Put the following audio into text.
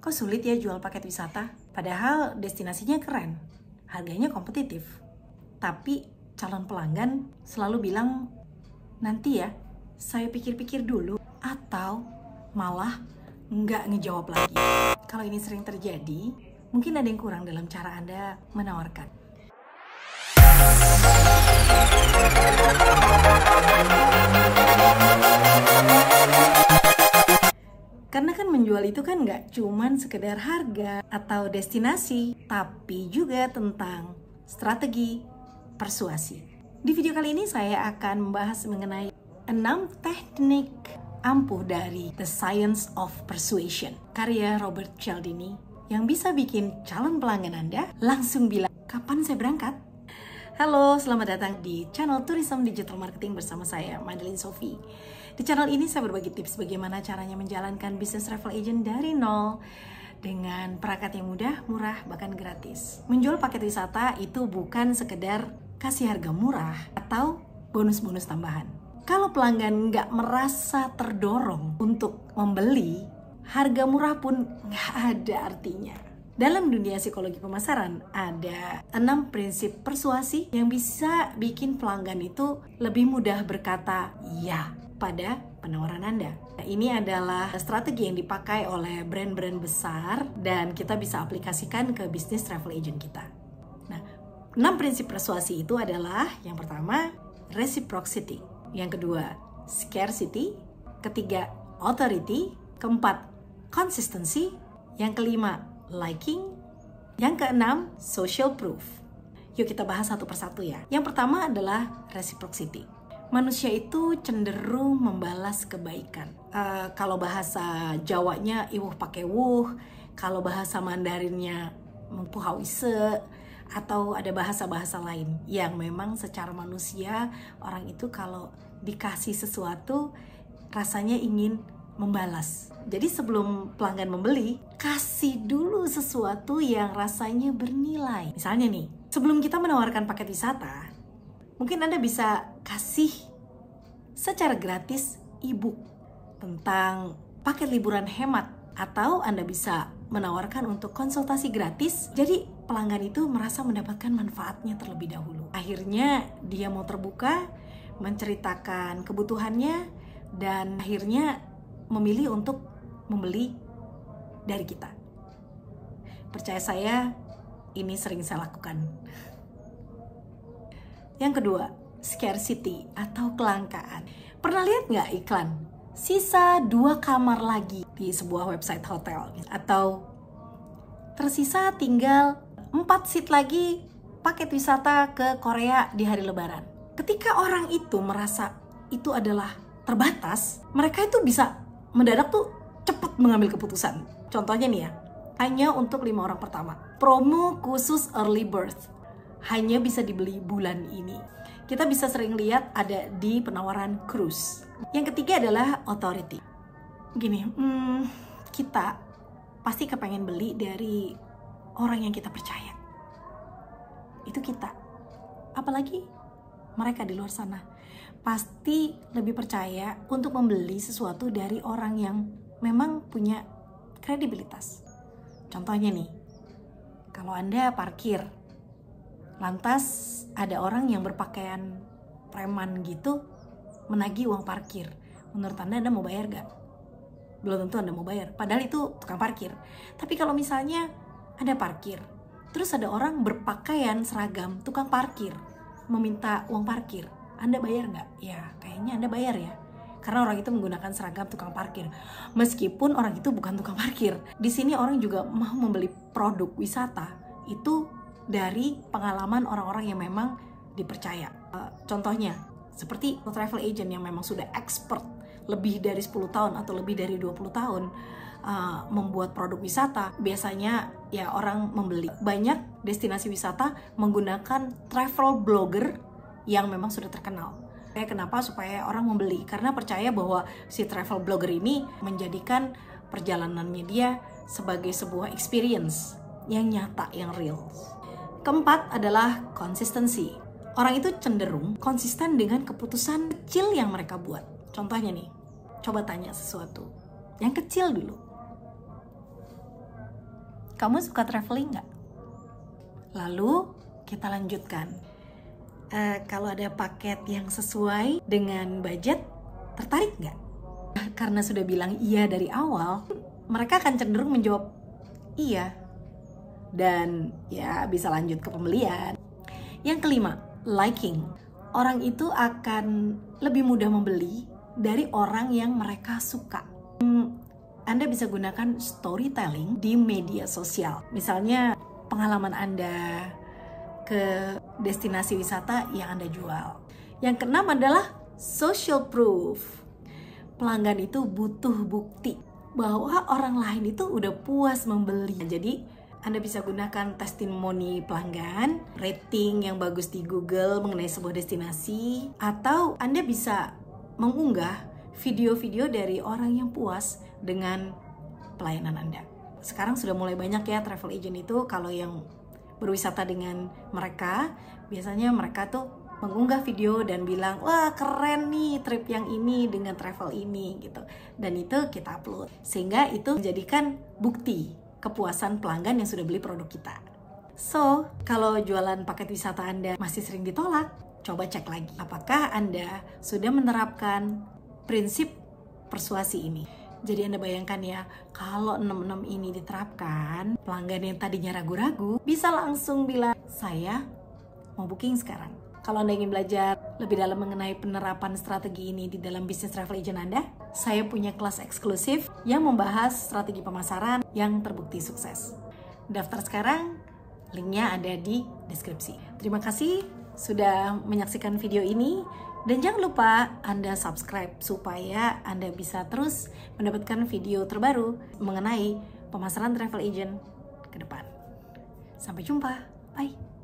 Kok sulit ya jual paket wisata? Padahal destinasinya keren, harganya kompetitif. Tapi calon pelanggan selalu bilang, nanti ya, saya pikir-pikir dulu. Atau malah nggak ngejawab lagi. Kalau ini sering terjadi, mungkin ada yang kurang dalam cara Anda menawarkan. Karena kan menjual itu kan nggak cuman sekedar harga atau destinasi, tapi juga tentang strategi persuasi. Di video kali ini saya akan membahas mengenai 6 teknik ampuh dari The Science of Persuasion, karya Robert Cialdini, yang bisa bikin calon pelanggan Anda langsung bilang, kapan saya berangkat? Halo, selamat datang di channel Tourism Digital Marketing bersama saya, Madeline Sophie. Di channel ini saya berbagi tips bagaimana caranya menjalankan bisnis travel agent dari nol dengan perangkat yang mudah, murah, bahkan gratis. Menjual paket wisata itu bukan sekedar kasih harga murah atau bonus-bonus tambahan. Kalau pelanggan nggak merasa terdorong untuk membeli, harga murah pun nggak ada artinya. Dalam dunia psikologi pemasaran, ada 6 prinsip persuasi yang bisa bikin pelanggan itu lebih mudah berkata ya pada penawaran Anda. Nah, ini adalah strategi yang dipakai oleh brand-brand besar dan kita bisa aplikasikan ke bisnis travel agent kita. Nah, 6 prinsip persuasi itu adalah yang pertama, reciprocity, yang kedua, scarcity, ketiga, authority, keempat, consistency, yang kelima, liking, yang keenam, social proof. Yuk kita bahas satu persatu ya. Yang pertama adalah reciprocity. Manusia itu cenderung membalas kebaikan. Kalau bahasa Jawanya iwuh pakai wuh, kalau bahasa Mandarinnya mempuhause, atau ada bahasa-bahasa lain yang memang secara manusia orang itu kalau dikasih sesuatu rasanya ingin membalas. Jadi sebelum pelanggan membeli, kasih dulu sesuatu yang rasanya bernilai. Misalnya nih, sebelum kita menawarkan paket wisata, mungkin Anda bisa kasih secara gratis e-book tentang paket liburan hemat, atau Anda bisa menawarkan untuk konsultasi gratis. Jadi pelanggan itu merasa mendapatkan manfaatnya terlebih dahulu. Akhirnya dia mau terbuka, menceritakan kebutuhannya, dan akhirnya memilih untuk membeli dari kita. Percaya saya, ini sering saya lakukan. Yang kedua, scarcity atau kelangkaan. Pernah lihat nggak iklan? Sisa 2 kamar lagi di sebuah website hotel. Atau tersisa tinggal 4 seat lagi paket wisata ke Korea di hari Lebaran. Ketika orang itu merasa itu adalah terbatas, mereka itu bisa mendadak tuh cepat mengambil keputusan. Contohnya nih ya, hanya untuk 5 orang pertama. Promo khusus early birth. Hanya bisa dibeli bulan ini. Kita bisa sering lihat ada di penawaran cruise. Yang ketiga adalah authority. Gini, kita pasti kepengen beli dari orang yang kita percaya. Itu kita. Apalagi mereka di luar sana pasti lebih percaya untuk membeli sesuatu dari orang yang memang punya kredibilitas. Contohnya nih, kalau Anda parkir, lantas ada orang yang berpakaian preman gitu menagih uang parkir. Menurut Anda mau bayar gak? Belum tentu Anda mau bayar, padahal itu tukang parkir. Tapi kalau misalnya Anda parkir, terus ada orang berpakaian seragam tukang parkir meminta uang parkir, Anda bayar nggak? Ya, kayaknya Anda bayar ya. Karena orang itu menggunakan seragam tukang parkir. Meskipun orang itu bukan tukang parkir. Di sini orang juga mau membeli produk wisata. Itu dari pengalaman orang-orang yang memang dipercaya. Contohnya, seperti travel agent yang memang sudah expert lebih dari 10 tahun atau lebih dari 20 tahun membuat produk wisata, biasanya ya orang membeli. Banyak destinasi wisata menggunakan travel blogger yang memang sudah terkenal. Kenapa? Supaya orang membeli, karena percaya bahwa si travel blogger ini menjadikan perjalanannya dia sebagai sebuah experience yang nyata, yang real. Keempat adalah consistency. Orang itu cenderung konsisten dengan keputusan kecil yang mereka buat. Contohnya nih, coba tanya sesuatu yang kecil dulu. Kamu suka traveling nggak? Lalu kita lanjutkan. Kalau ada paket yang sesuai dengan budget, tertarik nggak? Karena sudah bilang iya dari awal, mereka akan cenderung menjawab iya. Dan ya bisa lanjut ke pembelian. Yang kelima, liking. Orang itu akan lebih mudah membeli dari orang yang mereka suka. Anda bisa gunakan storytelling di media sosial. Misalnya pengalaman Anda ke destinasi wisata yang Anda jual. Yang keenam adalah social proof. Pelanggan itu butuh bukti bahwa orang lain itu udah puas membeli. Jadi Anda bisa gunakan testimoni pelanggan, rating yang bagus di Google mengenai sebuah destinasi, atau Anda bisa mengunggah video-video dari orang yang puas dengan pelayanan Anda. Sekarang sudah mulai banyak ya travel agent itu, kalau yang berwisata dengan mereka, biasanya mereka tuh mengunggah video dan bilang, wah keren nih trip yang ini dengan travel ini gitu. Dan itu kita upload, sehingga itu menjadikan bukti kepuasan pelanggan yang sudah beli produk kita. So, kalau jualan paket wisata Anda masih sering ditolak, coba cek lagi. Apakah Anda sudah menerapkan prinsip persuasi ini? Jadi Anda bayangkan ya, kalau 66 ini diterapkan, pelanggan yang tadinya ragu-ragu bisa langsung bilang, saya mau booking sekarang. Kalau Anda ingin belajar lebih dalam mengenai penerapan strategi ini di dalam bisnis travel agent Anda, saya punya kelas eksklusif yang membahas strategi pemasaran yang terbukti sukses. Daftar sekarang, linknya ada di deskripsi. Terima kasih sudah menyaksikan video ini, dan jangan lupa Anda subscribe supaya Anda bisa terus mendapatkan video terbaru mengenai pemasaran travel agent ke depan. Sampai jumpa, bye!